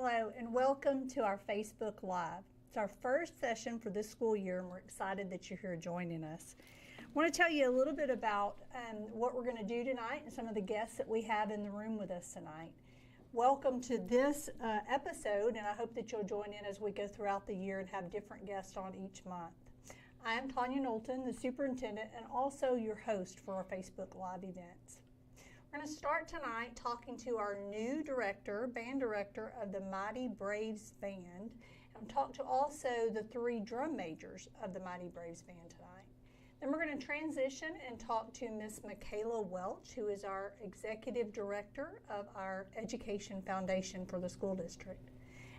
Hello and welcome to our Facebook Live. It's our first session for this school year and we're excited that you're here joining us. I want to tell you a little bit about what we're going to do tonight and some of the guests that we have in the room with us tonight. Welcome to this episode, and I hope that you'll join in as we go throughout the year and have different guests on each month. I am Tanya Knowlton, the superintendent, and also your host for our Facebook Live events. We're going to start tonight talking to our new band director of the Mighty Braves Band, and talk to also the 3 drum majors of the Mighty Braves Band tonight. Then we're going to transition and talk to Miss Michaela Welch, who is our executive director of our Education Foundation for the school district.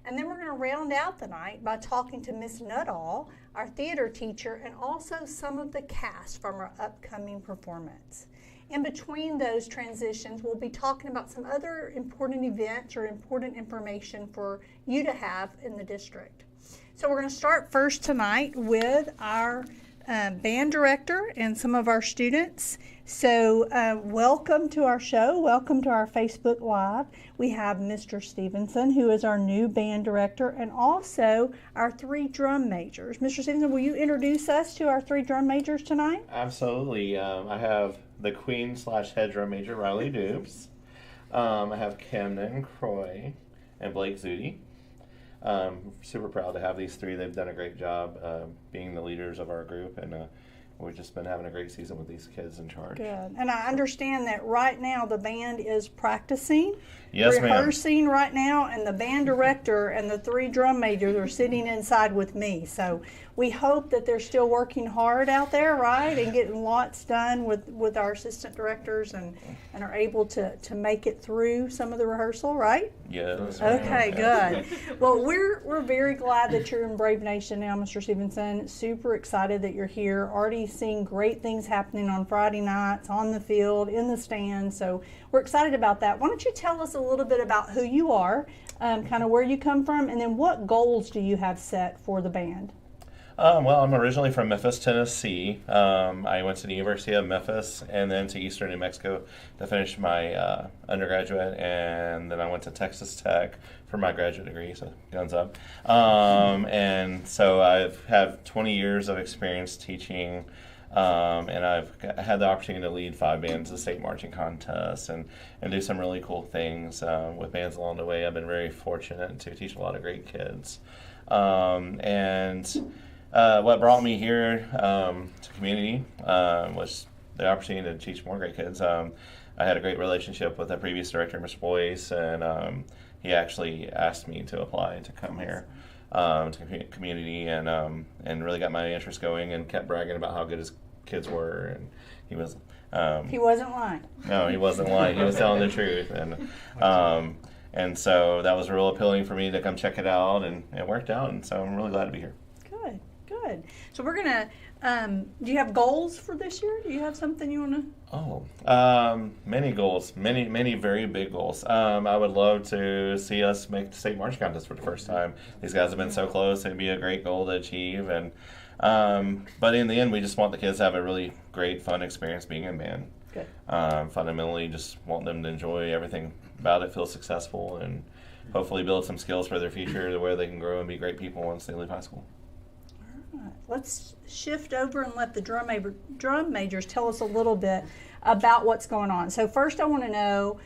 And then we're going to round out the night by talking to Miss Nuttall, our theater teacher, and also some of the cast from our upcoming performance. In between those transitions, we'll be talking about some other important events or important information for you to have in the district. So we're going to start first tonight with our band director and some of our students. So welcome to our show. Welcome to our Facebook Live. We have Mr. Stevenson, who is our new band director, and also our 3 drum majors. Mr. Stevenson, will you introduce us to our 3 drum majors tonight? Absolutely. I have the Queen/head drum major, Riley Dubes. I have Camden Croy and Blake Zudi. Super proud to have these 3. They've done a great job being the leaders of our group, and we've just been having a great season with these kids in charge. Good. And I understand that right now the band is practicing, yes, rehearsing right now, and the band director and the 3 drum majors are sitting inside with me. So we hope that they're still working hard out there, right, and getting lots done with our assistant directors and are able to make it through some of the rehearsal, right? Yes. Okay, good. Well, we're very glad that you're in Brave Nation now, Mr. Stevenson. Super excited that you're here. Already seeing great things happening on Friday nights, on the field, in the stands. So we're excited about that. Why don't you tell us a little bit about who you are, kind of where you come from, and then what goals do you have set for the band? Well, I'm originally from Memphis, Tennessee. I went to the University of Memphis and then to Eastern New Mexico to finish my undergraduate, and then I went to Texas Tech for my graduate degree, so guns up. And so I've had 20 years of experience teaching, and I've had the opportunity to lead 5 bands at the state marching contest and do some really cool things with bands along the way. I've been very fortunate to teach a lot of great kids. What brought me here to community was the opportunity to teach more great kids. I had a great relationship with the previous director, Mr. Boyce, and he actually asked me to apply to come here to community, and really got my interest going, and kept bragging about how good his kids were, and he was. He wasn't lying. No, he wasn't lying. He was telling the truth, and so that was real appealing for me to come check it out, and it worked out, and so I'm really glad to be here. Good. So we're going to, do you have goals for this year? Do you have something you want to? Many goals, many very big goals. I would love to see us make the state march contest for the first time. These guys have been so close. It'd be a great goal to achieve. And but in the end, we just want the kids to have a really great, fun experience being in band. Good. Fundamentally, just want them to enjoy everything about it, feel successful, and hopefully build some skills for their future to where they can grow and be great people once they leave high school. Let's shift over and let the drum majors tell us a little bit about what's going on. So first I want to know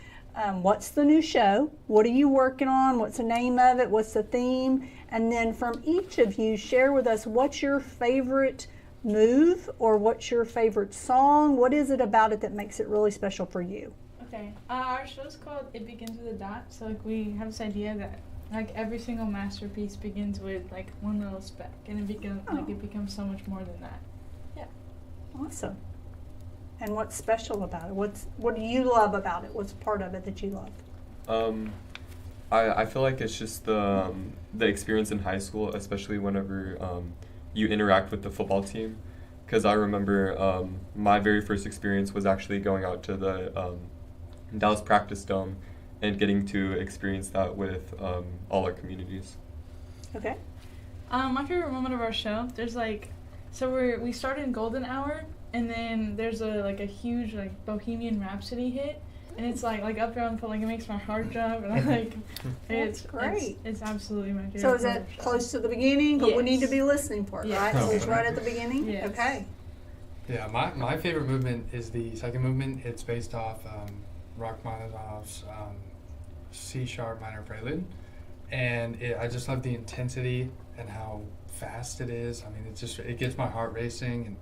what's the new show? What are you working on? What's the name of it? What's the theme? And then from each of you, share with us what's your favorite move or what's your favorite song? What is it about it that makes it really special for you? Okay, our show's called It Begins with a Dot. So like we have this idea that like every single masterpiece begins with like one little speck, and it becomes so much more than that. Yeah. Awesome. And what's special about it? What do you love about it? What's part of it that you love? I feel like it's just the experience in high school, especially whenever you interact with the football team. Because I remember my very first experience was actually going out to the Dallas Practice Dome and getting to experience that with all our communities. Okay. My favorite moment of our show, there's we started in Golden Hour, and then there's a huge Bohemian Rhapsody hit, And it's like up there on the pole, like it makes my heart jump, and I like That's great. It's absolutely my favorite. So is part that of the show. close to the beginning? But we need to Yes. be listening for it, Yes. right? So it's Okay. right at the beginning? Yes. Okay. Yeah, my favorite movement is the second movement. It's based off Rachmaninoff's C-sharp minor prelude, and I just love the intensity and how fast it is. I mean, it gets my heart racing, and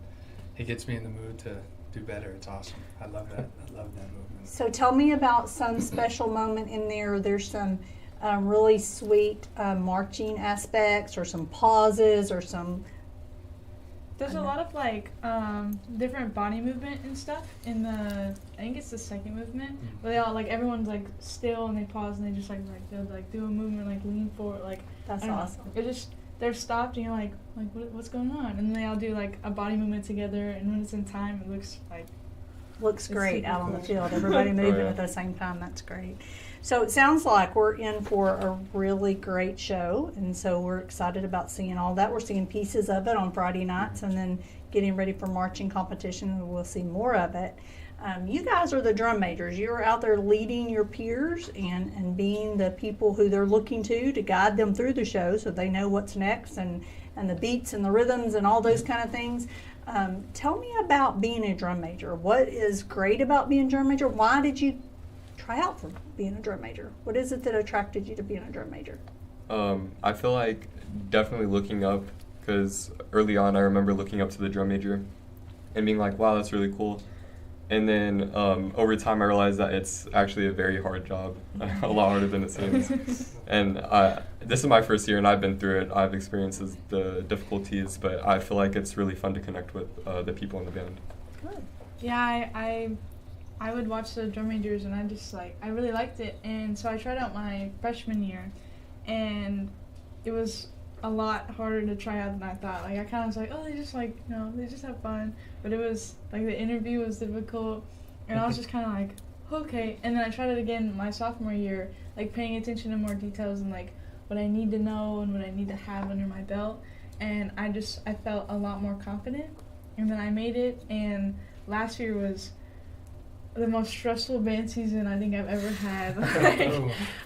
it gets me in the mood to do better. It's awesome. I love that. I love that movement. So tell me about some special moment in there. There's some really sweet marching aspects, or some pauses, or some. There's a lot of like different body movement and stuff in the. I think it's the second movement where they all like everyone's like still and they pause and they just like they'll like do a movement like lean forward like. That's I don't know. awesome. It just they're stopped and you're like what's going on, and then they all do like a body movement together, and when it's in time it looks like. Looks It's great super out on the cool. field. Everybody moving yeah. at the same time. That's great. So it sounds like we're in for a really great show, and so we're excited about seeing all that. We're seeing pieces of it on Friday nights, and then getting ready for marching competition, and we'll see more of it. You guys are the drum majors. You're out there leading your peers and being the people who they're looking to guide them through the show so they know what's next and the beats and the rhythms and all those kind of things. Tell me about being a drum major. What is great about being a drum major? Why did you try out for being a drum major? What is it that attracted you to being a drum major? I feel like definitely looking up, because early on I remember looking up to the drum major and being like, wow, that's really cool. And then over time I realized that it's actually a very hard job, a lot harder than it seems. And this is my first year and I've been through it. I've experienced the difficulties, but I feel like it's really fun to connect with the people in the band. Good. Yeah, I would watch the drum majors and I really liked it, and so I tried out my freshman year, and it was a lot harder to try out than I thought. Like I kind of was like, oh, they just like they just have fun, but it was like the interview was difficult, and I was just kind of like, okay. And then I tried it again my sophomore year, like paying attention to more details and like what I need to know and what I need to have under my belt, and I felt a lot more confident, and then I made it. And last year was the most stressful band season I think I've ever had.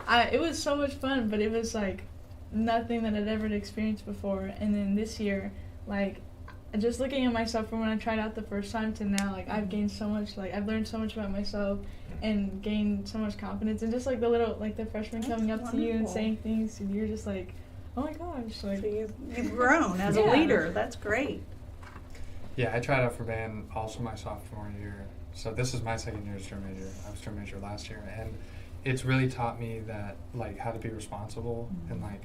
Like, it was so much fun, but it was like nothing that I'd ever experienced before. And then this year, like, just looking at myself from when I tried out the first time to now, like, I've gained so much, like, I've learned so much about myself and gained so much confidence. And just, like, the freshmen coming up to you and wonderful. saying things, and you're just like, oh my gosh, like. So you've grown as a Yeah. leader. That's great. Yeah, I tried out for band also my sophomore year. So this is my second year as drum major. I was drum major last year, and it's really taught me that like how to be responsible and like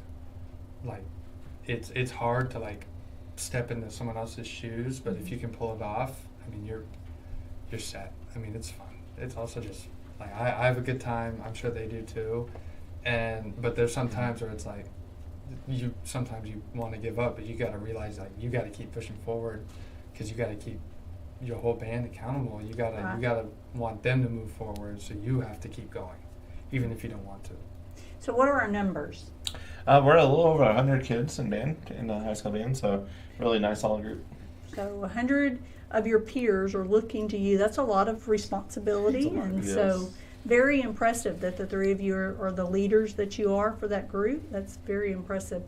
it's hard to like step into someone else's shoes, but if you can pull it off, I mean you're set. I mean it's fun. It's also just like I have a good time. I'm sure they do too. But there's some times where it's like sometimes you want to give up, but you got to realize like you got to keep pushing forward because you got to keep your whole band accountable. You gotta want them to move forward, so you have to keep going, even if you don't want to. So what are our numbers? We're a little over 100 kids in the high school band, so really nice solid group. So 100 of your peers are looking to you. That's a lot of responsibility, It's a lot, and yes. so very impressive that the three of you are the leaders that you are for that group. That's very impressive.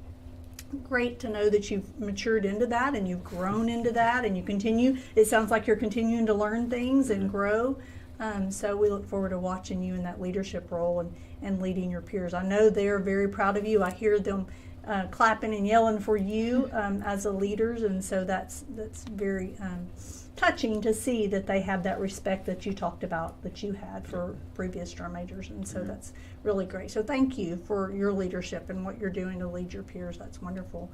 Great to know that you've matured into that and you've grown into that and you continue. It sounds like you're continuing to learn things and grow. So we look forward to watching you in that leadership role and leading your peers. I know they're very proud of you. I hear them clapping and yelling for you as the leaders, and so that's very touching to see that they have that respect that you talked about that you had for previous drum majors, and so that's really great. So thank you for your leadership and what you're doing to lead your peers. That's wonderful.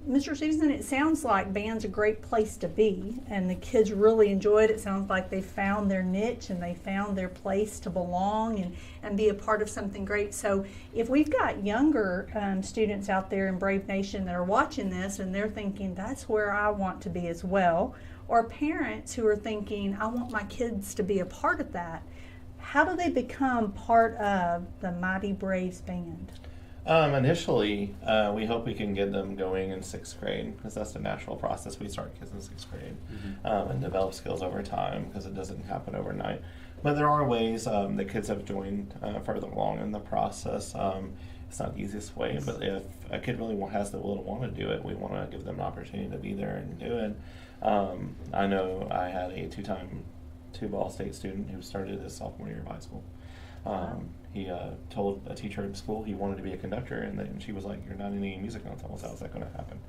Mr. Stevenson, it sounds like band's a great place to be, and the kids really enjoy it. It sounds like they found their niche and they found their place to belong and be a part of something great. So if we've got younger students out there in Brave Nation that are watching this and they're thinking, that's where I want to be as well, or parents who are thinking, I want my kids to be a part of that, how do they become part of the Mighty Braves band? Initially, we hope we can get them going in 6th grade, because that's the natural process. We start kids in 6th grade and develop skills over time, because it doesn't happen overnight. But there are ways that kids have joined further along in the process. It's not the easiest way, but if a kid really has the will to want to do it, we want to give them an opportunity to be there and do it. I know I had a two-time two-ball state student who started his sophomore year of high school. He told a teacher at school he wanted to be a conductor, and then she was like, "You're not in any music ensembles. How's that going to happen?"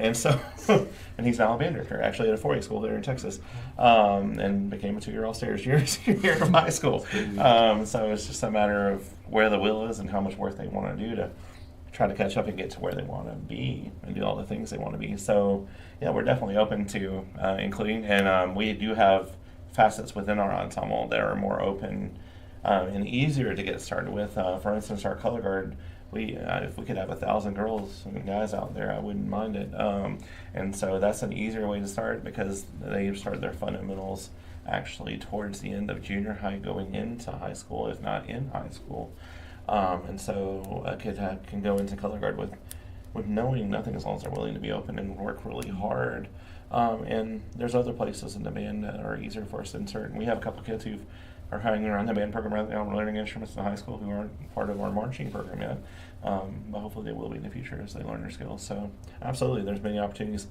And so, and he's now a band director, actually at a 4A school there in Texas, and became a 2-year all-star senior year of high school. So it's just a matter of where the will is and how much work they want to do to try to catch up and get to where they want to be and do all the things they want to be. So, yeah, we're definitely open to including, and we do have facets within our ensemble that are more open and easier to get started with. For instance, our color guard, if we could have 1,000 girls and guys out there, I wouldn't mind it. And so that's an easier way to start because they start their fundamentals actually towards the end of junior high going into high school, if not in high school. And so a kid can go into color guard with knowing nothing as long as they're willing to be open and work really hard. And there's other places in the band that are easier for us to insert. And we have a couple kids who are hanging around the band program right now, learning instruments in high school who aren't part of our marching program yet. But hopefully they will be in the future as they learn their skills. So absolutely, there's many opportunities.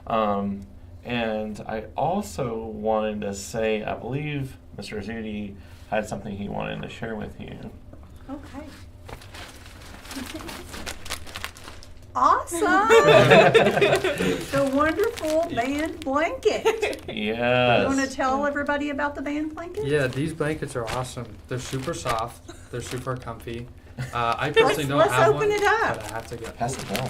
And I also wanted to say, I believe Mr. Azudi had something he wanted to share with you. Okay. Awesome! The wonderful band blanket. Yes. You want to tell everybody about the band blanket? Yeah, these blankets are awesome. They're super soft. They're super comfy. I personally don't let's have open one, it up. but I have to get. Pass it down.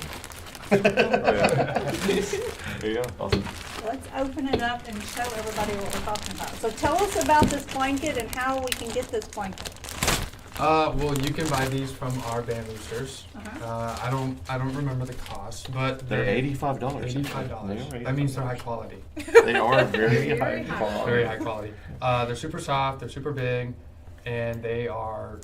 There you go. Awesome. Let's open it up and show everybody what we're talking about. So tell us about this blanket and how we can get this blanket. Well, you can buy these from our band boosters. Uh-huh. I don't remember the cost, but They're $85. $85. That means they're high quality. They are very high high quality. Very high quality. They're super soft. They're super big, and they are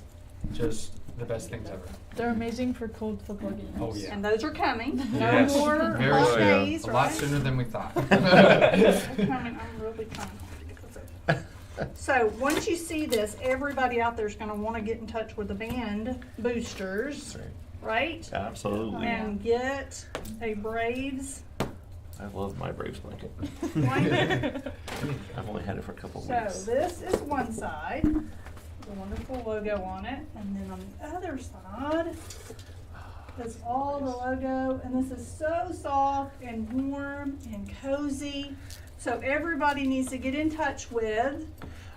just the best things ever. They're amazing for cold football games. Oh yeah. And those are coming. No Yes. more Very hot soon. days, A right? lot sooner than we thought. They're coming. I'm really trying hard to get those open. So once you see this, everybody out there is going to want to get in touch with the band boosters, That's right? right. Absolutely. And get a Braves I love my Braves blanket. blanket. I've only had it for a couple So weeks. this is one side, the wonderful logo on it, and then on the other side is all the logo, and this is so soft and warm and cozy. So everybody needs to get in touch with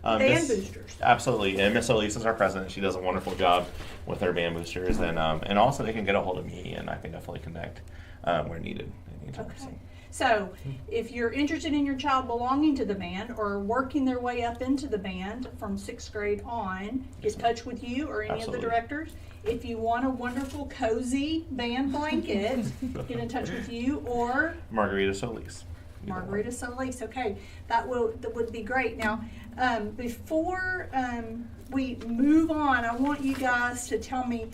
band Miss- boosters. Absolutely, and Miss Elise is our president. She does a wonderful job with her band boosters, and also they can get a hold of me, and I can definitely connect where needed. Anytime. Okay. So, if you're interested in your child belonging to the band or working their way up into the band from 6th grade on, get in touch with you or any of Absolutely. the directors. If you want a wonderful, cozy band blanket, get in touch with you or Margarita Solis. Margarita Solis. Okay, that would be great. Now, before we move on, I want you guys to tell me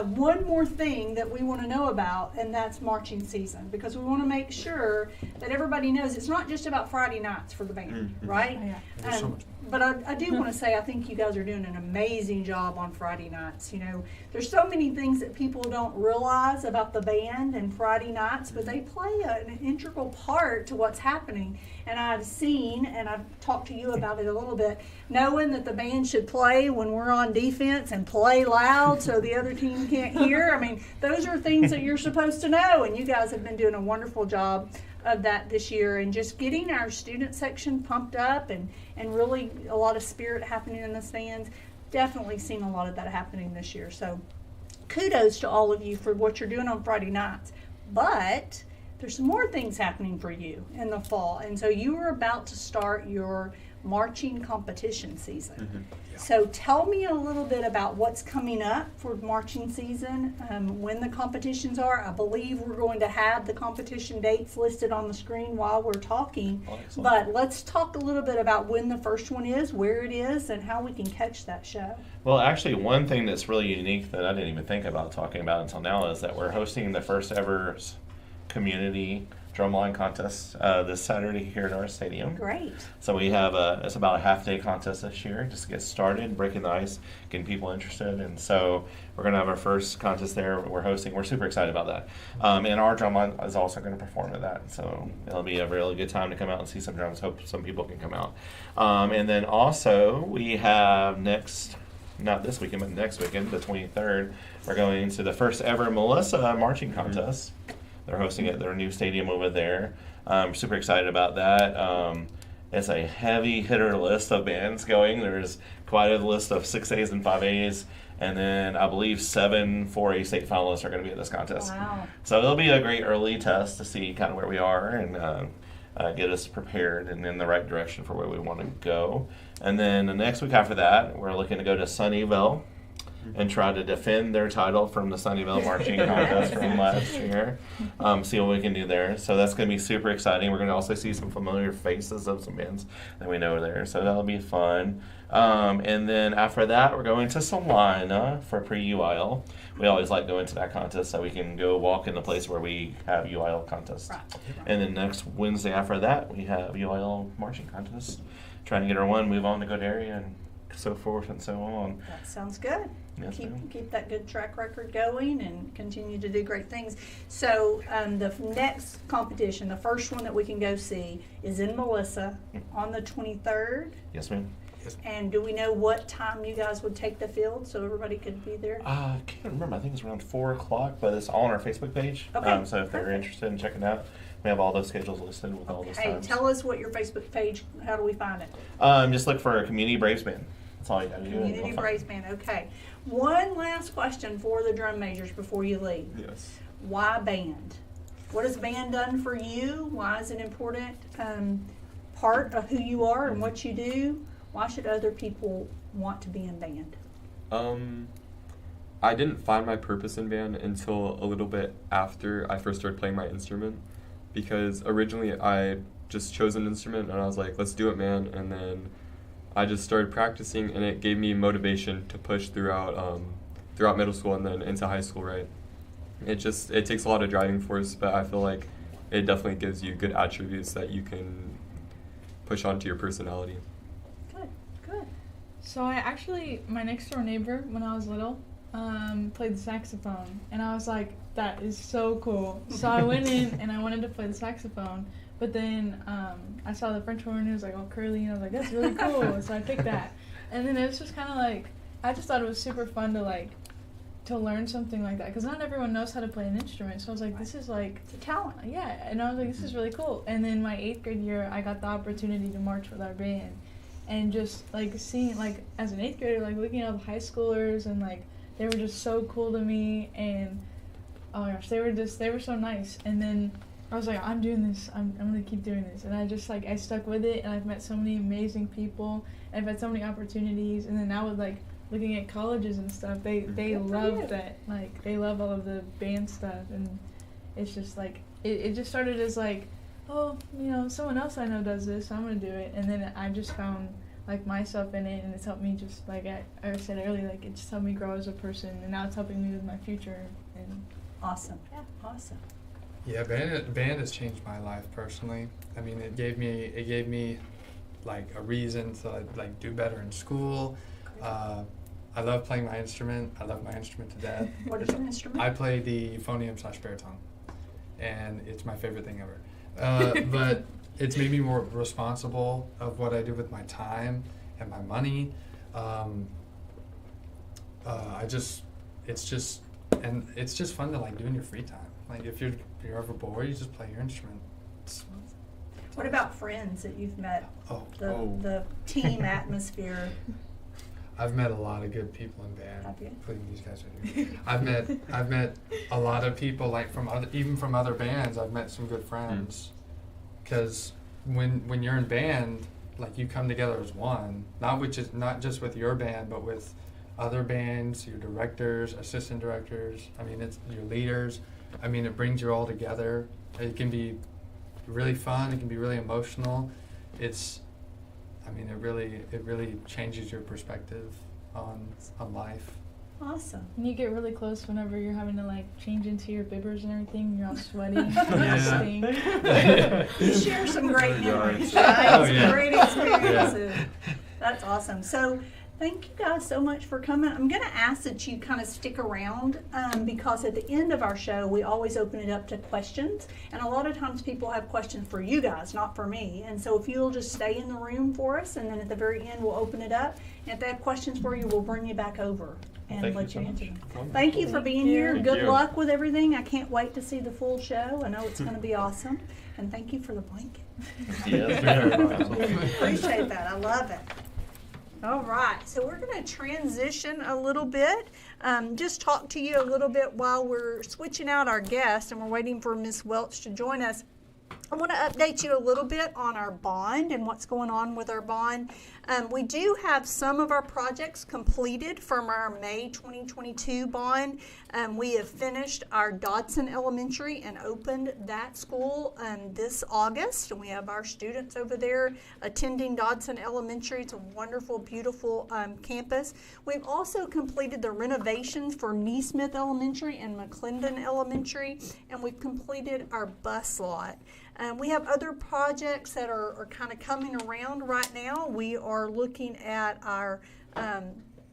one more thing that we want to know about, and that's marching season, because we want to make sure that everybody knows it's not just about Friday nights for the band, right? Oh, yeah. There's so much But I do want to say I think you guys are doing an amazing job on Friday nights. You know, there's so many things that people don't realize about the band and Friday nights, but they play an integral part to what's happening. And I've seen, and I've talked to you about it a little bit, knowing that the band should play when we're on defense and play loud so the other team can't hear. I mean, those are things that you're supposed to know, and you guys have been doing a wonderful job of that this year, and just getting our student section pumped up and really a lot of spirit happening in the stands. Definitely seen a lot of that happening this year. So kudos to all of you for what you're doing on Friday nights. But there's some more things happening for you in the fall. And so you are about to start your marching competition season. So tell me a little bit about what's coming up for marching season, when the competitions are. I believe we're going to have the competition dates listed on the screen while we're talking. Oh, excellent. But let's talk a little bit about when the first one is, where it is, and how we can catch that show. Well, actually, one thing that's really unique that I didn't even think about talking about until now is that we're hosting the first ever community drumline contest this Saturday here at our stadium. Great. So we have it's about a half day contest this year, just to get started, breaking the ice, getting people interested. And so we're going to have our first contest there. We're hosting. We're super excited about that. And our drumline is also going to perform at that. So it'll be a really good time to come out and see some drums. Hope some people can come out. And then also we have not this weekend, but next weekend, the 23rd, we're going to the first ever Melissa marching contest. They're hosting it at their new stadium over there. I'm super excited about that. It's a heavy hitter list of bands going. There's quite a list of 6As and 5As. And then I believe 7 4A state finalists are going to be at this contest. Wow. So it'll be a great early test to see kind of where we are and get us prepared and in the right direction for where we want to go. And then the next week after that, we're looking to go to Sunnyvale and try to defend their title from the Sunnyvale marching contest from last year. See what we can do there. So that's going to be super exciting. We're going to also see some familiar faces of some bands that we know there. So that'll be fun. And then after that, we're going to Salina for pre-UIL. We always like going to that contest so we can go walk in the place where we have UIL contests. Right. And then next Wednesday after that, we have UIL marching contest. Trying to get our one, move on to Godaria, and so forth and so on. That sounds good. Yes, ma'am. Keep that good track record going and continue to do great things. So the next competition, the first one that we can go see, is in Melissa on the 23rd. Yes, ma'am. And do we know what time you guys would take the field so everybody could be there? I can't remember. I think it's around 4 o'clock, but it's all on our Facebook page. Okay, So if they're perfect. interested in checking it out, we have all those schedules listed with all those Hey, times. tell us what your Facebook page, how do we find it? Just look for a Community Braves Band. That's all you got to do. and Community we'll find Braves it. Band, okay. One last question for the drum majors before you leave. Yes. Why band? What has band done for you? Why is it an important part of who you are and what you do? Why should other people want to be in band? I didn't find my purpose in band until a little bit after I first started playing my instrument, because originally I just chose an instrument and I was like, let's do it, man. And then I just started practicing, and it gave me motivation to push throughout middle school and then into high school, right? It takes a lot of driving force, but I feel like it definitely gives you good attributes that you can push onto your personality. Good, good. So my next door neighbor when I was little played the saxophone, and I was like, that is so cool. So I went in and I wanted to play the saxophone, but then I saw the French horn and it was like all curly, and I was like, that's really cool. So I picked that, and then it was just kind of like, I just thought it was super fun to learn something like that, because not everyone knows how to play an instrument. So I was like, this is like, It's a talent. yeah, and I was like, this is really cool. And then my 8th grade year, I got the opportunity to march with our band, and just like seeing, like as an 8th grader, like looking at all the high schoolers, and like they were just so cool to me, and oh my gosh, they were so nice. And then I was like, I'm doing this, I'm gonna keep doing this. And I stuck with it, and I've met so many amazing people, and I've had so many opportunities. And then now with like looking at colleges and stuff, they Good for you. love that, like they love all of the band stuff, and it's just like it just started as like, oh, someone else I know does this, so I'm gonna do it. And then I just found like myself in it, and it's helped me, just like I said earlier, like it just helped me grow as a person, and now it's helping me with my future. And Awesome. Yeah, awesome. Yeah, band has changed my life personally. I mean, it gave me like a reason to like do better in school. I love playing my instrument. I love my instrument to death. What is your instrument? I play the euphonium/baritone, and it's my favorite thing ever. But it's made me more responsible of what I do with my time and my money. It's just fun to like do in your free time. Like if you're ever bored, you just play your instrument. What about friends that you've met? Oh, The team atmosphere. I've met a lot of good people in band, Have you? including these guys right here. I've met a lot of people like from other bands. I've met some good friends. Because when you're in band, like you come together as one, not just with your band, but with other bands, your directors, assistant directors. I mean, it's your leaders. I mean, it brings you all together. It can be really fun. It can be really emotional. It really changes your perspective on life. Awesome. And you get really close whenever you're having to like change into your bibbers and everything. You're all sweaty. You Yeah. stink. You share some great Oh, yeah. memories, right? Oh, Some yeah. great experiences. That's awesome. So thank you guys so much for coming. I'm going to ask that you kind of stick around because at the end of our show, we always open it up to questions. And a lot of times people have questions for you guys, not for me. And so if you'll just stay in the room for us, and then at the very end, we'll open it up. And if they have questions for you, we'll bring you back over and Thank let you you so answer much. them. Thank you for being here. Thank Good you. luck with everything. I can't wait to see the full show. I know it's going to be awesome. And thank you for the blanket. Yes, very much. Appreciate that. I love it. All right, so we're going to transition a little bit. Just talk to you a little bit while we're switching out our guests and we're waiting for Ms. Welch to join us. I want to update you a little bit on our bond and what's going on with our bond. We do have some of our projects completed from our May 2022 bond. We have finished our Dodson Elementary and opened that school this August. And we have our students over there attending Dodson Elementary. It's a wonderful, beautiful campus. We've also completed the renovations for Neesmith Elementary and McClendon Elementary, and we've completed our bus lot. We have other projects that are kind of coming around right now. We are looking at our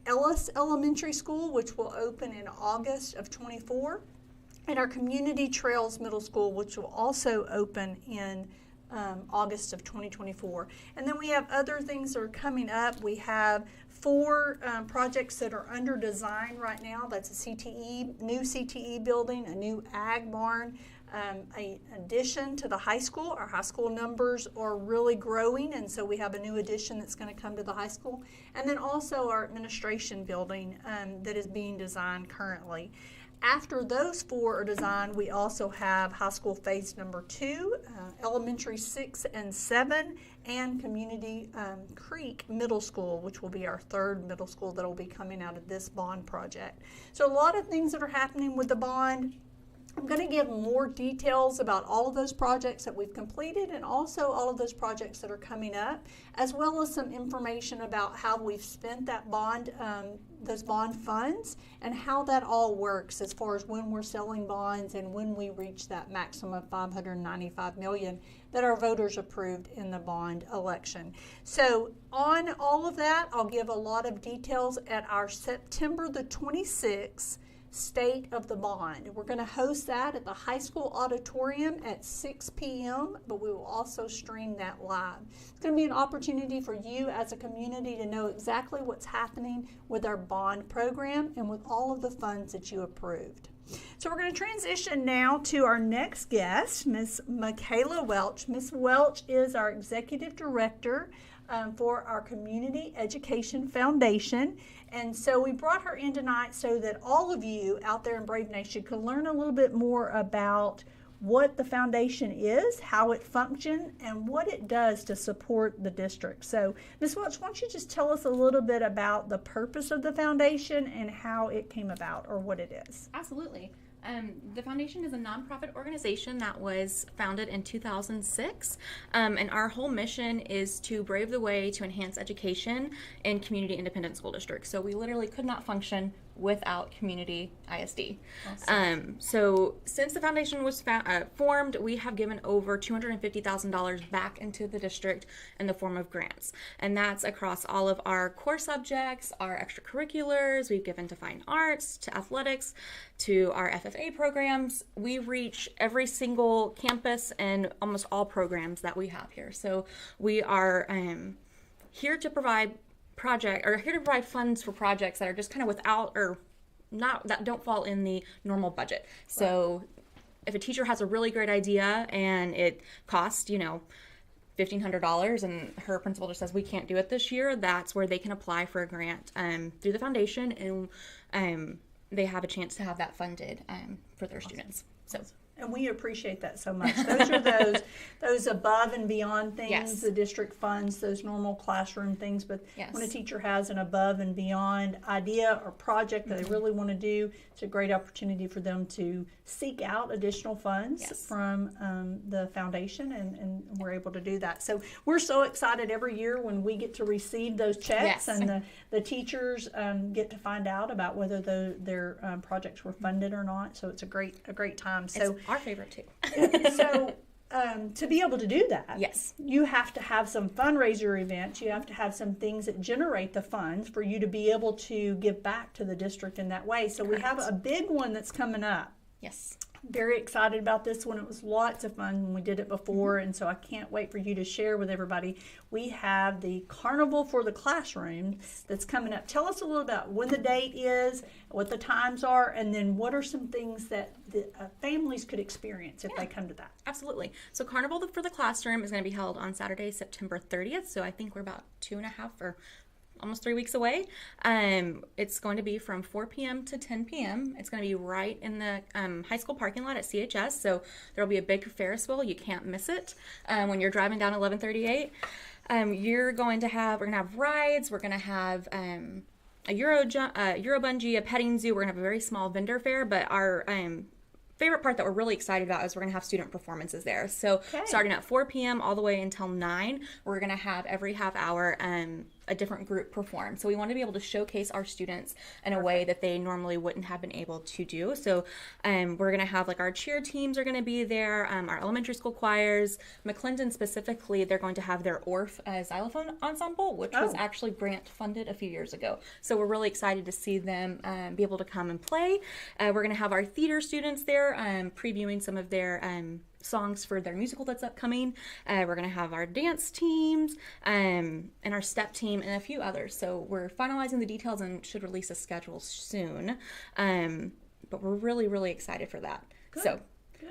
Ellis Elementary School, which will open in August of 24, and our Community Trails Middle School, which will also open in August of 2024. And then we have other things that are coming up. We have 4 projects that are under design right now. That's a CTE, new CTE building, a new ag barn, an addition to the high school. Our high school numbers are really growing, and so we have a new addition that's going to come to the high school. And then also our administration building that is being designed currently. After those 4 are designed, we also have high school phase number 2, elementary 6 and 7, and Community Creek Middle School, which will be our 3rd middle school that will be coming out of this bond project. So a lot of things that are happening with the bond. I'm going to give more details about all of those projects that we've completed and also all of those projects that are coming up, as well as some information about how we've spent that bond, those bond funds, and how that all works as far as when we're selling bonds and when we reach that maximum of $595 million that our voters approved in the bond election. So on all of that, I'll give a lot of details at our September the 26th State of the Bond. We're going to host that at the high school auditorium at 6 p.m., but we will also stream that live. It's going to be an opportunity for you as a community to know exactly what's happening with our bond program and with all of the funds that you approved. So we're going to transition now to our next guest, Ms. Michaela Welch. Ms. Welch is our Executive Director for our Community Education Foundation. And so we brought her in tonight so that all of you out there in Brave Nation could learn a little bit more about what the foundation is, how it functions, and what it does to support the district. So, Ms. Welch, why don't you just tell us a little bit about the purpose of the foundation and how it came about, or what it is? Absolutely. The foundation is a nonprofit organization that was founded in 2006, and our whole mission is to brave the way to enhance education in community independent school districts. So we literally could not function without community ISD. Awesome. So since the foundation was formed, we have given over $250,000 back into the district in the form of grants. And that's across all of our core subjects, our extracurriculars. We've given to fine arts, to athletics, to our FFA programs. We reach every single campus and almost all programs that we have here. So we are here to provide funds for projects that are just kind of without or not, that don't fall in the normal budget. So if a teacher has a really great idea and it costs, $1,500 and her principal just says we can't do it this year, that's where they can apply for a grant through the foundation, and they have a chance to have that funded for their students. So And we appreciate that so much. Those are those above and beyond things Yes. the district funds, those normal classroom things. But Yes. when a teacher has an above and beyond idea or project that they really want to do, it's a great opportunity for them to seek out additional funds Yes. from the foundation, and we're able to do that. So we're so excited every year when we get to receive those checks, Yes. and the teachers get to find out about whether their projects were funded or not. So it's a great time. So It's our favorite too. so to be able to do that, Yes. you have to have some fundraiser events. You have to have some things that generate the funds for you to be able to give back to the district in that way. So we have Correct. a big one that's coming up. Yes. Very excited about this one. It was lots of fun when we did it before, and so I can't wait for you to share with everybody. We have the Carnival for the Classroom that's coming up. Tell us a little about when the date is, what the times are, and then what are some things that the families could experience if they come to that. Absolutely. So Carnival for the Classroom is going to be held on Saturday, September 30th. So I think we're about 2.5 or almost 3 weeks away. It's going to be from 4 p.m. to 10 p.m. It's going to be right in the high school parking lot at CHS. So there will be a big Ferris wheel. You can't miss it when you're driving down 1138. We're going to have rides. We're going to have a Euro bungee, a petting zoo. We're going to have a very small vendor fair, but our favorite part that we're really excited about is we're going to have student performances there. So starting at 4 p.m. all the way until 9, we're going to have every half hour a different group perform. So we want to be able to showcase our students in a way that they normally wouldn't have been able to do. So we're going to have our cheer teams are going to be there, our elementary school choirs, McClendon specifically, they're going to have their Orff xylophone ensemble, which was actually grant funded a few years ago. So we're really excited to see them be able to come and play. We're going to have our theater students there previewing some of their songs for their musical that's upcoming. We're going to have our dance teams and our step team and a few others. So we're finalizing the details and should release a schedule soon. But we're really, really excited for that. Good.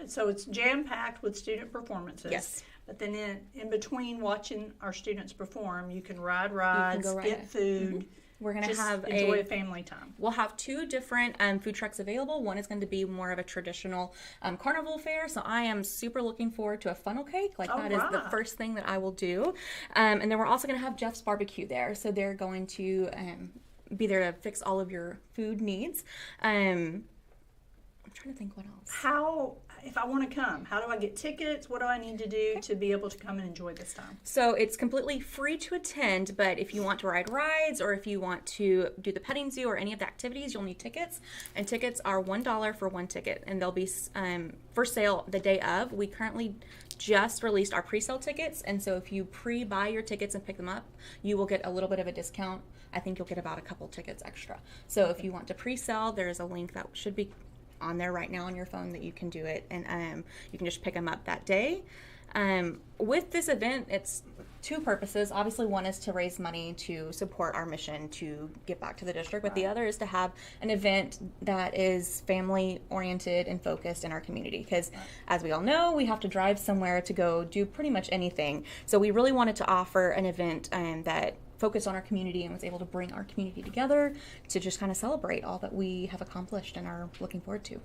So it's jam-packed with student performances. Yes. But then in between watching our students perform, you can ride rides, go ride get it. food. We're going to Just have enjoy family time. We'll have 2 different food trucks available. One is going to be more of a traditional carnival fare. So I am super looking forward to a funnel cake. That is the first thing that I will do. And then we're also going to have Jeff's Barbecue there. So they're going to be there to fix all of your food needs. I'm trying to think what else. If I want to come, how do I get tickets? What do I need to do to be able to come and enjoy this time? So it's completely free to attend, but if you want to ride rides or if you want to do the petting zoo or any of the activities, you'll need tickets. And tickets are $1 for 1 ticket, and they'll be for sale the day of. We currently just released our pre-sale tickets, and so if you pre-buy your tickets and pick them up, you will get a little bit of a discount. I think you'll get about a couple tickets extra. So if you want to pre-sell, there is a link that should be on there right now on your phone that you can do it, and you can just pick them up that day. With this event, it's 2 purposes. Obviously, one is to raise money to support our mission to give back to the district, but the other is to have an event that is family oriented and focused in our community, because as we all know, we have to drive somewhere to go do pretty much anything. So we really wanted to offer an event that focused on our community and was able to bring our community together to just kind of celebrate all that we have accomplished and are looking forward to.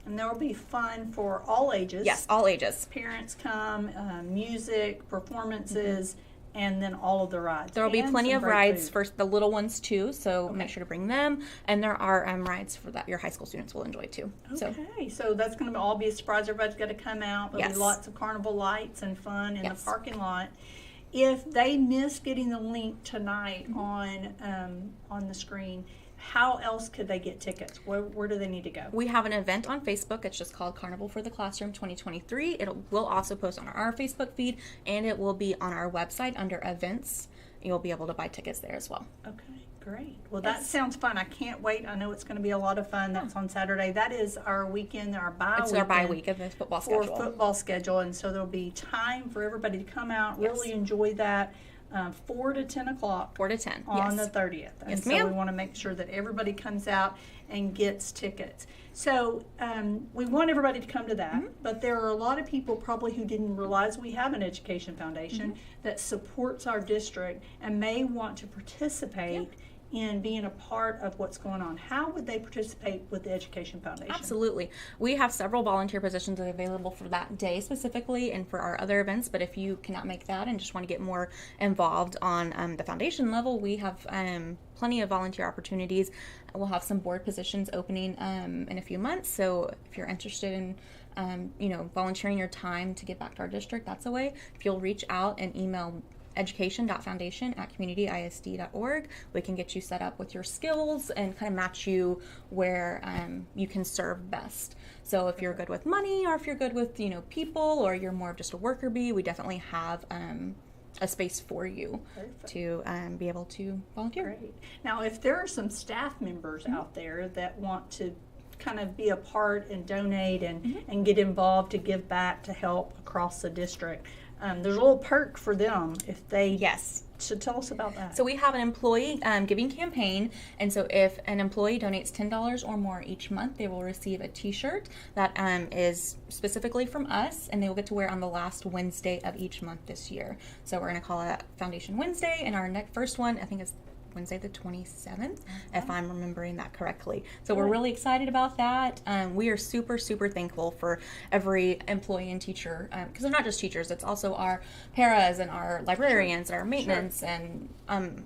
And there will be fun for all ages. Yes, all ages. Parents come, music, performances, and then all of the rides. There will be And plenty some of great rides food. for the little ones too, so make sure to bring them. And there are rides for that your high school students will enjoy too. Okay, so that's going to all be a surprise. Everybody's got to come out. There'll Yes. be lots of carnival lights and fun in Yes. the parking lot. If they miss getting the link tonight on the screen, how else could they get tickets? Where do they need to go? We have an event on Facebook. It's just called Carnival for the Classroom 2023. We'll also post on our Facebook feed, and it will be on our website under events. You'll be able to buy tickets there as well. Okay, great. Well, that sounds fun. I can't wait. I know it's going to be a lot of fun. That's on Saturday. That is our weekend, our bye It's weekend. our bye week of the football For schedule. football schedule, and so there'll be time for everybody to come out, really enjoy that. 4 to 10 o'clock 4 to 10. on yes. the 30th. And Yes, so ma'am. we want to make sure that everybody comes out and gets tickets. So we want everybody to come to that, but there are a lot of people probably who didn't realize we have an education foundation that supports our district and may want to participate in being a part of what's going on, how would they participate with the Education Foundation? Absolutely. We have several volunteer positions available for that day specifically and for our other events, but if you cannot make that and just want to get more involved on the foundation level, we have plenty of volunteer opportunities. We'll have some board positions opening in a few months, so if you're interested in volunteering your time to give back to our district, that's a way. If you'll reach out and email education.foundation@communityisd.org. We can get you set up with your skills and kind of match you where you can serve best. So if you're good with money, or if you're good with people, or you're more of just a worker bee, we definitely have a space for you to be able to volunteer. Great. Now, if there are some staff members out there that want to kind of be a part and donate and get involved to give back to help across the district, there's a little perk for them if they. Yes. So tell us about that. So we have an employee giving campaign, and so if an employee donates $10 or more each month, they will receive a T-shirt that is specifically from us, and they will get to wear on the last Wednesday of each month this year. So we're going to call it Foundation Wednesday, and our first one, I think, is Wednesday the 27th, if I'm remembering that correctly. So we're really excited about that. We are super, super thankful for every employee and teacher, because they're not just teachers, it's also our paras and our librarians and our maintenance and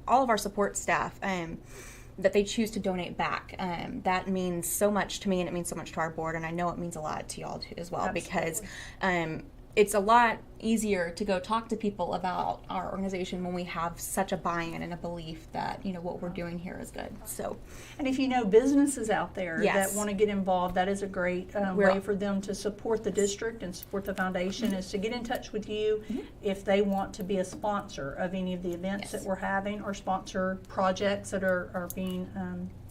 all of our support staff that they choose to donate back. That means so much to me, and it means so much to our board, and I know it means a lot to y'all too as well. Absolutely. Because it's a lot easier to go talk to people about our organization when we have such a buy-in and a belief that what we're doing here is good. So, and if businesses out there that want to get involved, that is a great way for them to support the district and support the foundation, is to get in touch with you if they want to be a sponsor of any of the events that we're having, or sponsor projects that are being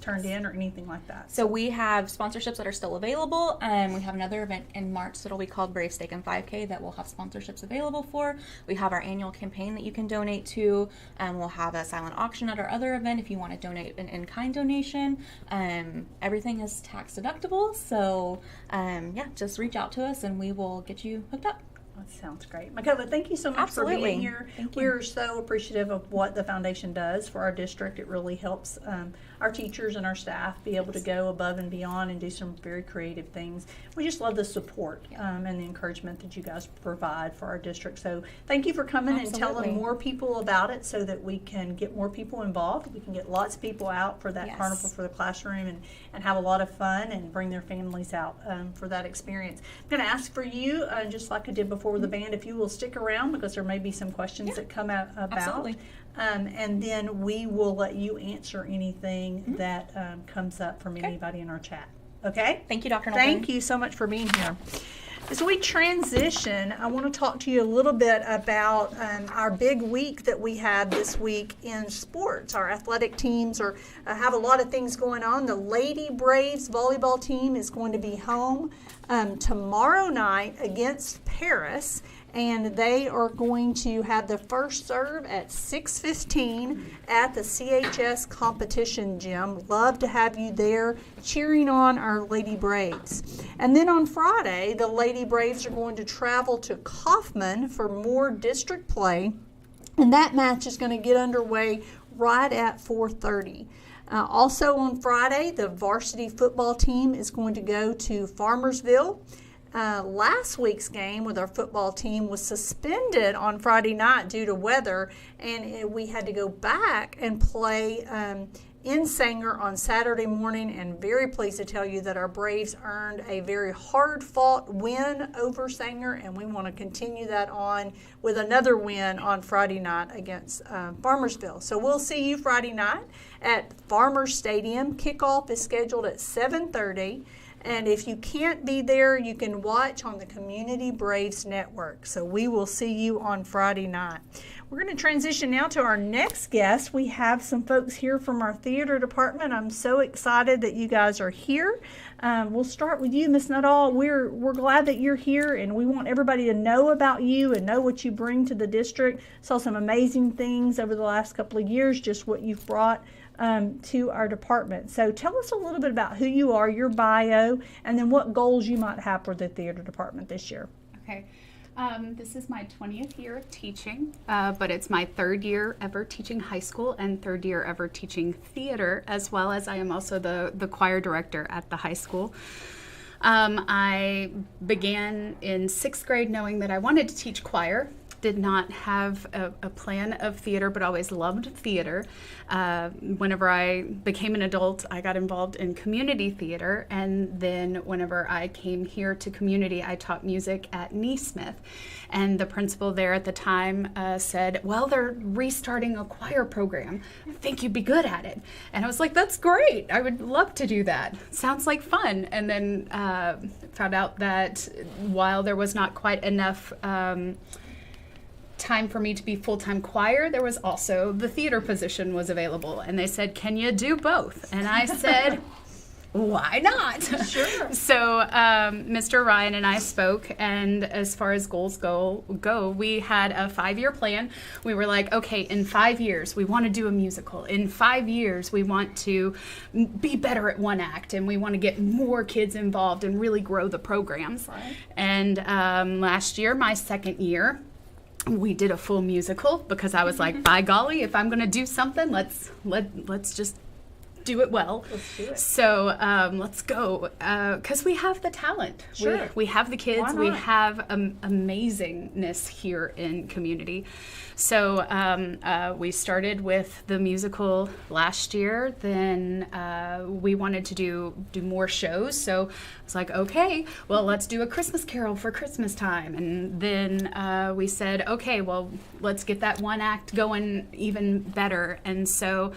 turned in, or anything like that. So we have sponsorships that are still available. We have another event in March that'll be called Brave Steak and 5K that we'll have sponsorships available for. We have our annual campaign that you can donate to. We'll have a silent auction at our other event if you want to donate an in-kind donation. Everything is tax deductible, so just reach out to us and we will get you hooked up. That sounds great. Michaela, thank you so much for being here. We're so appreciative of what the foundation does for our district. It really helps our teachers and our staff be able to go above and beyond and do some very creative things. We just love the support and the encouragement that you guys provide for our district. So thank you for coming and telling more people about it, so that we can get more people involved. We can get lots of people out for that Carnival for the Classroom and have a lot of fun and bring their families out for that experience. I'm going to ask for you, just like I did before with the band, if you will stick around, because there may be some questions that come out about. Absolutely. And then we will let you answer anything that comes up from anybody in our chat. Okay? Thank you, Dr. Knowlton. Thank you so much for being here. As we transition, I want to talk to you a little bit about our big week that we have this week in sports. Our athletic teams have a lot of things going on. The Lady Braves volleyball team is going to be home tomorrow night against Paris, and they are going to have the first serve at 6:15 at the CHS competition gym. Love to have you there cheering on our Lady Braves. And then on Friday, the Lady Braves are going to travel to Kaufman for more district play, and that match is going to get underway right at 4:30. Also on Friday, the varsity football team is going to go to Farmersville. Last week's game with our football team was suspended on Friday night due to weather, and we had to go back and play in Sanger on Saturday morning, and very pleased to tell you that our Braves earned a very hard-fought win over Sanger, and we want to continue that on with another win on Friday night against Farmersville. So we'll see you Friday night at Farmers Stadium. Kickoff is scheduled at 7:30. And if you can't be there, you can watch on the Community Braves Network. So we will see you on Friday night. We're going to transition now to our next guest. We have some folks here from our theater department. I'm so excited that you guys are here. We'll start with you, Ms. Nuttall. We're glad that you're here, and we want everybody to know about you and know what you bring to the district. Saw some amazing things over the last couple of years, just what you've brought to our department. So tell us a little bit about who you are, your bio, and then what goals you might have for the theater department this year. Okay. This is my 20th year of teaching, but it's my 3rd year ever teaching high school and 3rd year ever teaching theater, as well as I am also the choir director at the high school. I began in 6th grade knowing that I wanted to teach choir. Did not have a plan of theater, but always loved theater. Whenever I became an adult, I got involved in community theater, and then whenever I came here to community, I taught music at Neesmith. And the principal there at the time said, well, they're restarting a choir program. I think you'd be good at it. And I was like, that's great. I would love to do that. Sounds like fun. And then found out that while there was not quite enough time for me to be full-time choir, there was also the theater position was available, and they said, can you do both? And I said, why not? Sure. So Mr. Ryan and I spoke, and as far as goals go, we had a 5-year plan. We were like, okay, in 5 years we want to do a musical. In 5 years we want to be better at one act, and we want to get more kids involved and really grow the programs. Right. And last year, my 2nd year, we did a full musical because I was like, by golly, if I'm going to do something, let's just do it well. Let's do it. So let's go because we have the talent. Sure. We have the kids. Why We not? have amazingness here in community. So we started with the musical last year. Then we wanted to do more shows. So I was like, okay, well, let's do a Christmas Carol for Christmas time. And then we said, okay, well, let's get that one act going even better. And so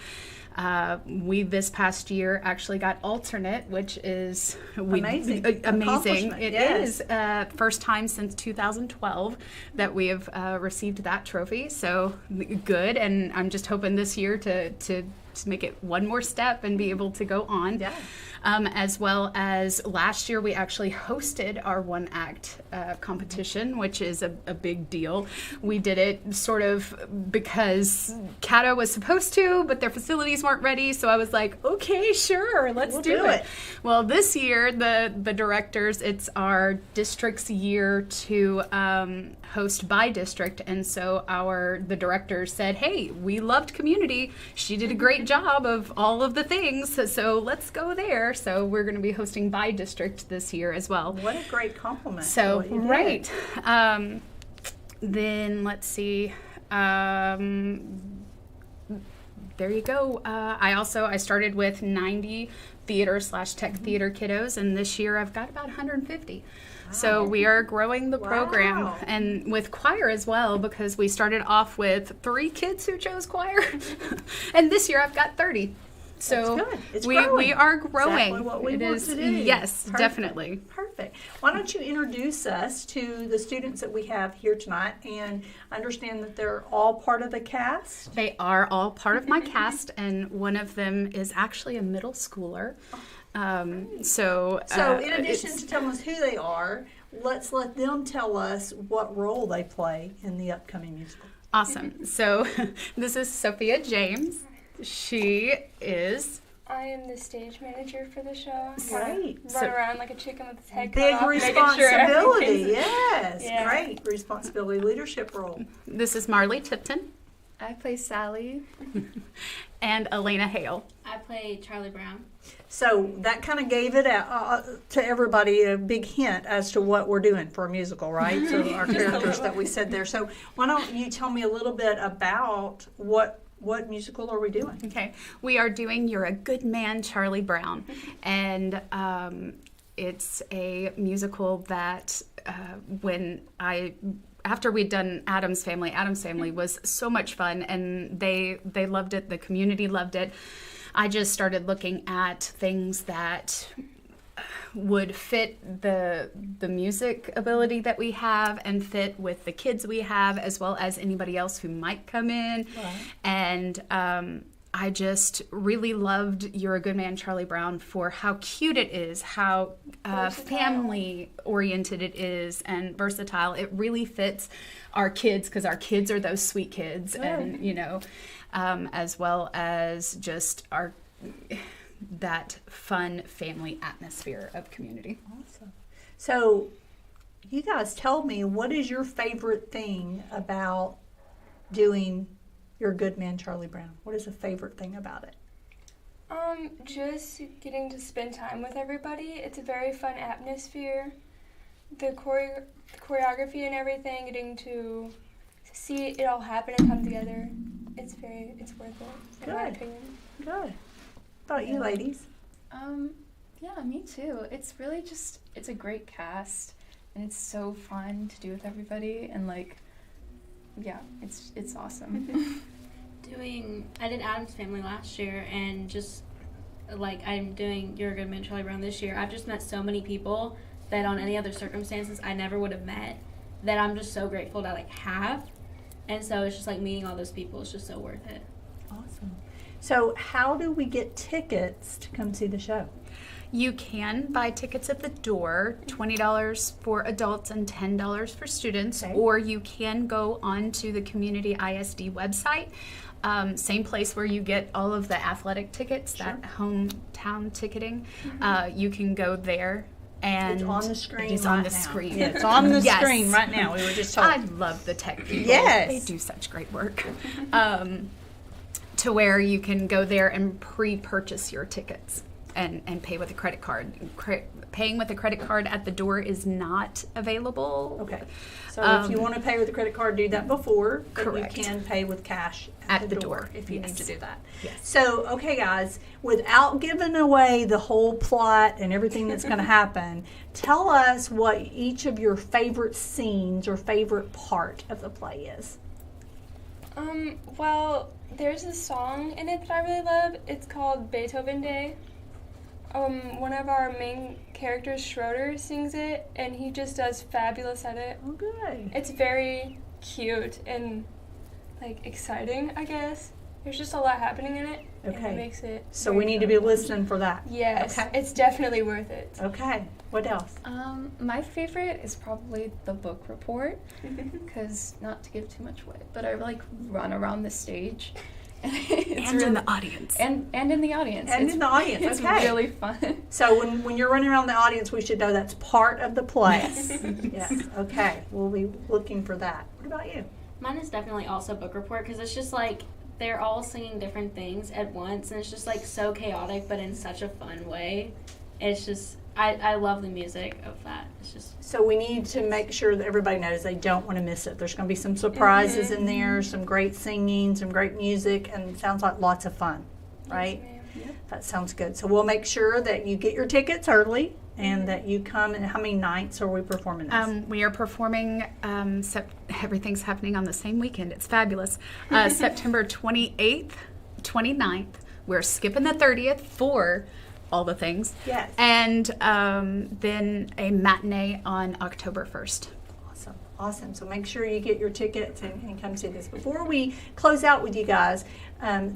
we this past year actually got alternate, which is Amazing. Amazing. Accomplishment, It yes. is first time since 2012 that we have received that trophy. So good, and I'm just hoping this year to make it one more step and be able to go on. Yeah. As well as last year, we actually hosted our one act competition, which is a big deal. We did it sort of because Caddo was supposed to, but their facilities weren't ready. So I was like, okay, sure, let's We'll do do it. it. Well, this year, the directors, it's our district's year to host by district. And so the directors said, hey, we loved community. She did a great job of all of the things. So let's go there. So we're going to be hosting by district this year as well. What a great compliment. So, what you did. right. Then let's see. There you go. I started with 90 theater/tech theater kiddos, and this year I've got about 150. So we are growing the program, Wow. and with choir as well, because we started off with 3 kids who chose choir, and this year I've got 30. So That's good. It's we growing. are growing. Exactly what we It want is- to do. Yes, Perfect. definitely. Perfect. Why don't you introduce us to the students that we have here tonight and understand that they're all part of the cast? They are all part of my cast, and one of them is actually a middle schooler. So In addition it's- to telling us who they are, let's let them tell us what role they play in the upcoming musical. awesome. So this is Sophia James. She is I am the stage manager for the show. Great. Run So- around like a chicken with its head cut Big off, making sure responsibility, everything's- yes. Yeah. Great responsibility, leadership role. this is Marley Tipton I play Sally. and Elena Hale. I play Charlie Brown. So that kind of gave it to everybody a big hint as to what we're doing for a musical, right? So our characters that we said there. So why don't you tell me a little bit about what musical are we doing? Okay, we are doing You're a Good Man, Charlie Brown, and it's a musical that after we'd done Addams Family was so much fun, and they loved it. The community loved it. I just started looking at things that would fit the music ability that we have and fit with the kids we have, as well as anybody else who might come in. Right. And I just really loved You're a Good Man, Charlie Brown for how cute it is, how family oriented it is, and versatile. It really fits our kids because our kids are those sweet kids, and as well as just that fun family atmosphere of community. Awesome. So you guys tell me, what is your favorite thing about doing your Good Man Charlie Brown? What is the favorite thing about it? Just getting to spend time with everybody. It's a very fun atmosphere. The choreography and everything, getting to see it all happen and come together. It's worth it, in my opinion. Good. How about you, ladies? Yeah, me too. It's really just, it's a great cast, and it's so fun to do with everybody, and like, yeah, it's awesome. I did Addams Family last year, and just like I'm doing You're a Good Man, Charlie Brown this year. I've just met so many people that on any other circumstances I never would have met, that I'm just so grateful to like have. And so it's just like meeting all those people is just so worth it. Awesome. So how do we get tickets to come see the show? You can buy tickets at the door, $20 for adults and $10 for students, Okay. or you can go onto the Community ISD website, same place where you get all of the athletic tickets, that hometown ticketing. You can go there. And It's on the screen. It is right on the now. screen. Yeah, it's on the Yes. screen right now. We were just I talking. love the tech people. Yes. They do such great work. To where you can go there and pre-purchase your tickets and pay with a credit card. Paying with a credit card at the door is not available. Okay. So if you want to pay with a credit card, do that before. But Correct. you can pay with cash At the door, if you need yes. to do that. Yes. So, okay, guys, without giving away the whole plot and everything that's going to happen, tell us what each of your favorite scenes or favorite part of the play is. Well, there's a song in it that I really love. It's called Beethoven Day. One of our main characters, Schroeder, sings it, and he just does fabulous at it. Oh, good. It's very cute and like exciting, I guess. There's just a lot happening in it, and Okay. it makes it. So very we need to fun. be listening for that. Yes, Okay. it's definitely worth it. Okay. What else? My favorite is probably the book report, because not to give too much away, but I like run around the stage. It's And in the audience. And in the audience. And in the audience, It's okay. really fun. So when you're running around the audience, we should know that's part of the play. Yes. Okay. We'll be looking for that. What about you? Mine is definitely also book report, because it's just like they're all singing different things at once, and it's just like so chaotic, but in such a fun way. It's just I love the music of that. It's just So we need to make sure that everybody knows they don't want to miss it. There's going to be some surprises in there, some great singing, some great music, and it sounds like lots of fun, right? Yes, ma'am. That sounds good. So we'll make sure that you get your tickets early and that you come. And how many nights are we performing this? We are performing, everything's happening on the same weekend. It's fabulous. September 28th, 29th. We're skipping the 30th for all the things. Yes. And then a matinee on October 1st. Awesome. Awesome. So make sure you get your tickets and come see this. Before we close out with you guys,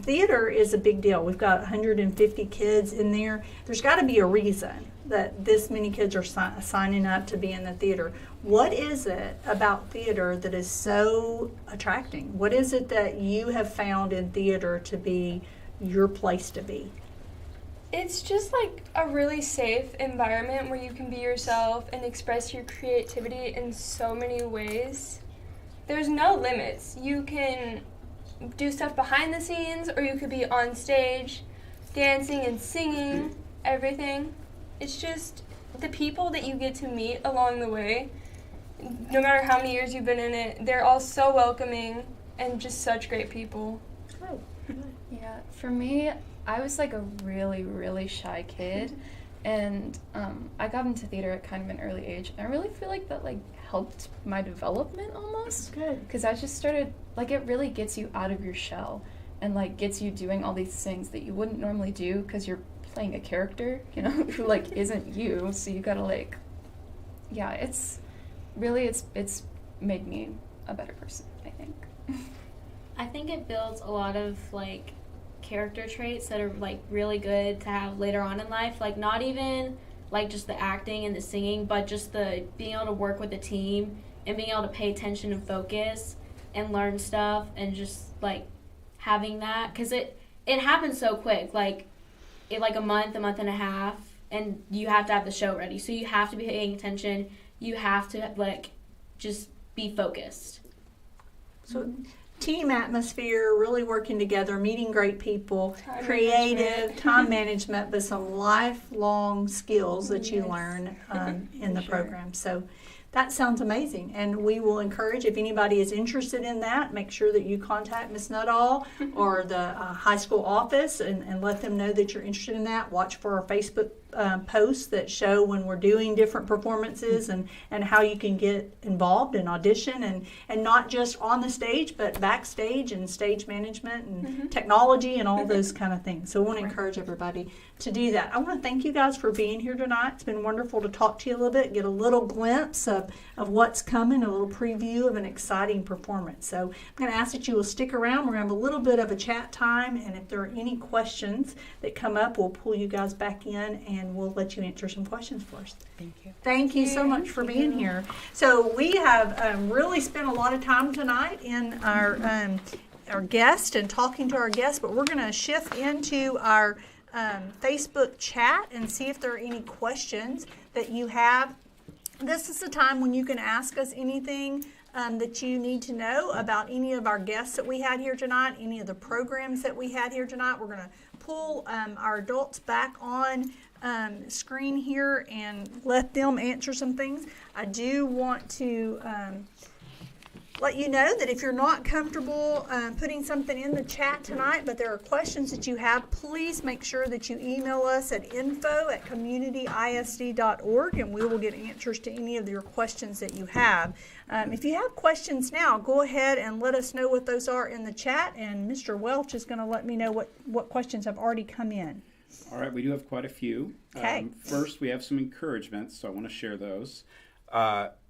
theater is a big deal. We've got 150 kids in there. There's got to be a reason that this many kids are signing up to be in the theater. What is it about theater that is so attracting? What is it that you have found in theater to be your place to be? It's just like a really safe environment where you can be yourself and express your creativity in so many ways. There's no limits. You can do stuff behind the scenes, or you could be on stage dancing and singing, everything. It's just the people that you get to meet along the way, no matter how many years you've been in it, they're all so welcoming and just such great people. Yeah, for me, I was like a really, really shy kid, and I got into theater at kind of an early age, and I really feel like that like helped my development almost. Good. Because I just started, like, it really gets you out of your shell and like gets you doing all these things that you wouldn't normally do because you're playing a character, you know, who like isn't you. So you gotta like, yeah, it's made me a better person, I think. I think it builds a lot of like character traits that are like really good to have later on in life, like not even like just the acting and the singing, but just the being able to work with a team and being able to pay attention and focus and learn stuff, and just like having that, because it happens so quick, like a month and a half, and you have to have the show ready, so you have to be paying attention you have to like just be focused. So team atmosphere, really working together, meeting great people, Time creative, management. time management, but some lifelong skills that you Yes. learn in the Sure. program. So that sounds amazing. And we will encourage, if anybody is interested in that, make sure that you contact Ms. Nuttall or the high school office and let them know that you're interested in that. Watch for our Facebook posts that show when we're doing different performances and how you can get involved and audition and not just on the stage, but backstage and stage management and technology and all those kind of things. So I want to encourage everybody to do that. I want to thank you guys for being here tonight. It's been wonderful to talk to you a little bit, get a little glimpse of what's coming, a little preview of an exciting performance. So I'm going to ask that you will stick around. We're going to have a little bit of a chat time, and if there are any questions that come up, we'll pull you guys back in and we'll let you answer some questions for us. Thank you. Thank you so much for being here. So we have really spent a lot of time tonight in our guest and talking to our guests, but we're going to shift into our Facebook chat and see if there are any questions that you have. This is the time when you can ask us anything that you need to know about any of our guests that we had here tonight, any of the programs that we had here tonight. We're going to pull our adults back on screen here and let them answer some things. I do want to let you know that if you're not comfortable putting something in the chat tonight, but there are questions that you have, please make sure that you email us at info@communityisd.org and we will get answers to any of your questions that you have. If you have questions now, go ahead and let us know what those are in the chat, and Mr. Welch is going to let me know what questions have already come in. All right, we do have quite a few. Okay. First, we have some encouragements, so I want to share those.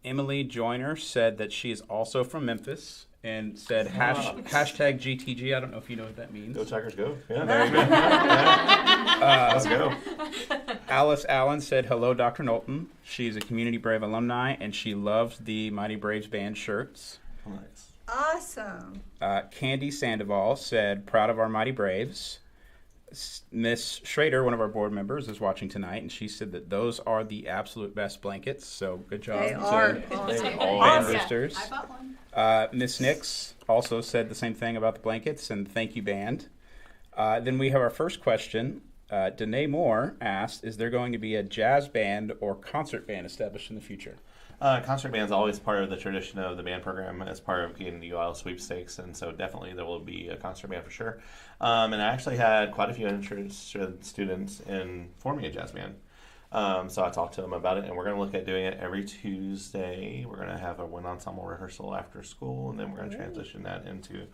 Emily Joyner said that she is also from Memphis and said hashtag GTG. I don't know if you know what that means. Go Tigers, go. Yeah, There you go. let's go. Alice Allen said, hello, Dr. Knowlton. She's a Community Brave alumni, and she loves the Mighty Braves band shirts. Nice. Awesome. Candy Sandoval said, proud of our Mighty Braves. Miss Schrader, one of our board members, is watching tonight, and she said that those are the absolute best blankets. So good job They to are Band awesome. Roosters. I bought one. Miss Nix also said the same thing about the blankets, and thank you, band. Then we have our first question. Danae Moore asked, is there going to be a jazz band or concert band established in the future? Concert band's always part of the tradition of the band program as part of getting the UIL sweepstakes, and so definitely there will be a concert band for sure. And I actually had quite a few interested students in forming a jazz band. So I talked to them about it, and we're going to look at doing it every Tuesday. We're going to have a one ensemble rehearsal after school, and then we're going to transition that into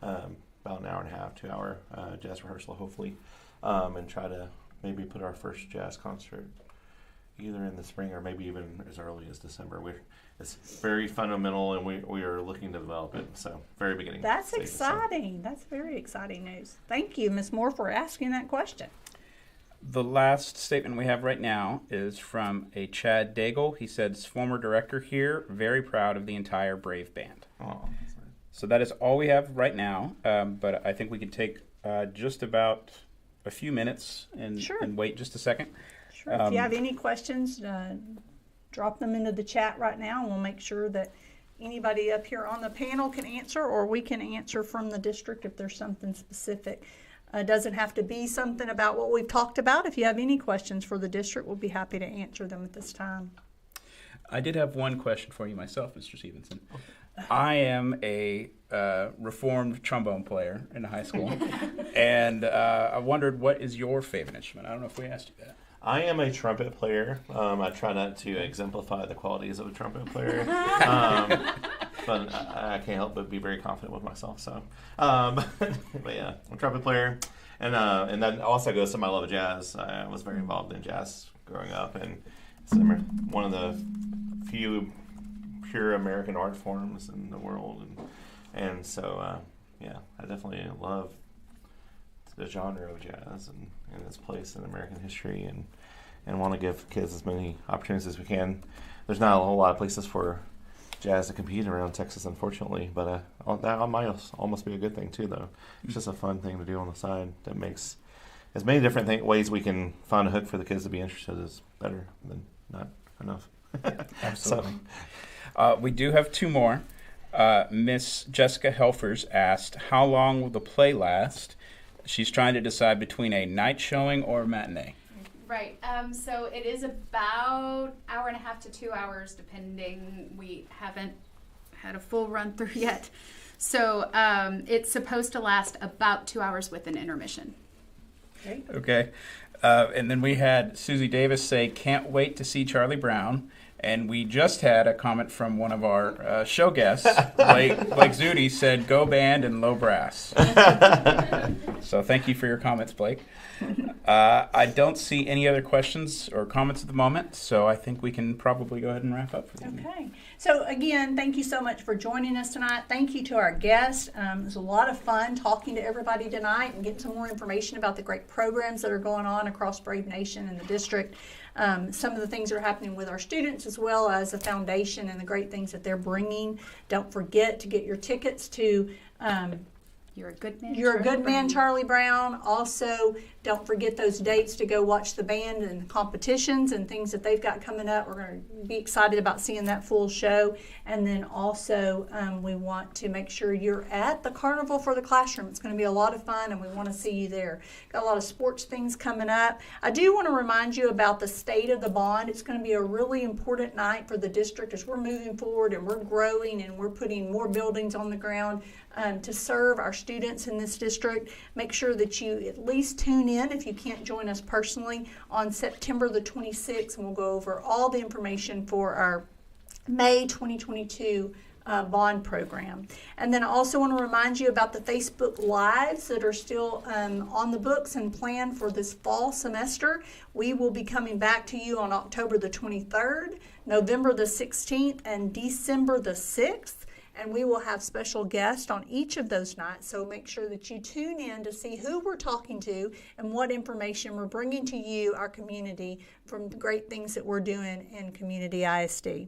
about an hour and a half, 2 hour jazz rehearsal, hopefully, and try to maybe put our first jazz concert either in the spring or maybe even as early as December. It's very fundamental, and we are looking to develop it. So very beginning. That's stages, exciting. That's very exciting news. Thank you, Ms. Moore, for asking that question. The last statement we have right now is from a Chad Daigle. He says, former director here, very proud of the entire Brave band. Oh, that's nice. So that is all we have right now, but I think we can take just about a few minutes and wait just a second. Sure. If you have any questions, drop them into the chat right now, and we'll make sure that anybody up here on the panel can answer, or we can answer from the district if there's something specific. It doesn't have to be something about what we've talked about. If you have any questions for the district, we'll be happy to answer them at this time. I did have one question for you myself, Mr. Stevenson. I am a reformed trombone player in high school, and I wondered, what is your favorite instrument? I don't know if we asked you that. I am a trumpet player. I try not to exemplify the qualities of a trumpet player, but I can't help but be very confident with myself. So, but yeah, I'm a trumpet player, and that also goes to my love of jazz. I was very involved in jazz growing up, and it's one of the few pure American art forms in the world, and so yeah, I definitely love the genre of jazz and its place in American history, and want to give kids as many opportunities as we can. There's not a whole lot of places for jazz to compete around Texas, unfortunately, but that might almost be a good thing too, though. It's just a fun thing to do on the side that makes as many different ways we can find a hook for the kids to be interested is better than not enough. Absolutely. We do have two more. Miss Jessica Helfers asked, how long will the play last? She's trying to decide between a night showing or a matinee. Right. So it is about hour and a half to 2 hours, depending. We haven't had a full run through yet. So it's supposed to last about 2 hours with an intermission. Okay. And then we had Susie Davis say, can't wait to see Charlie Brown. And we just had a comment from one of our show guests, Blake Zudi, said, go band and low brass. So thank you for your comments, Blake. I don't see any other questions or comments at the moment, so I think we can probably go ahead and wrap up for the evening. Okay. So again, thank you so much for joining us tonight. Thank you to our guests. It was a lot of fun talking to everybody tonight and getting some more information about the great programs that are going on across Brave Nation and the district. Some of the things that are happening with our students, as well as the foundation and the great things that they're bringing. Don't forget to get your tickets to You're a Good Man. You're a Good Man, Charlie Brown. Also, don't forget those dates to go watch the band and competitions and things that they've got coming up. We're going to be excited about seeing that full show. And then also, we want to make sure you're at the Carnival for the Classroom. It's going to be a lot of fun, and we want to see you there. Got a lot of sports things coming up. I do want to remind you about the state of the bond. It's going to be a really important night for the district as we're moving forward and we're growing and we're putting more buildings on the ground to serve our students in this district. Make sure that you at least tune in if you can't join us personally on September the 26th, and we'll go over all the information for our May 2022 bond program. And then I also want to remind you about the Facebook Lives that are still on the books and planned for this fall semester. We will be coming back to you on October the 23rd, November the 16th, and December the 6th. And we will have special guests on each of those nights, so make sure that you tune in to see who we're talking to and what information we're bringing to you, our community, from the great things that we're doing in Community ISD.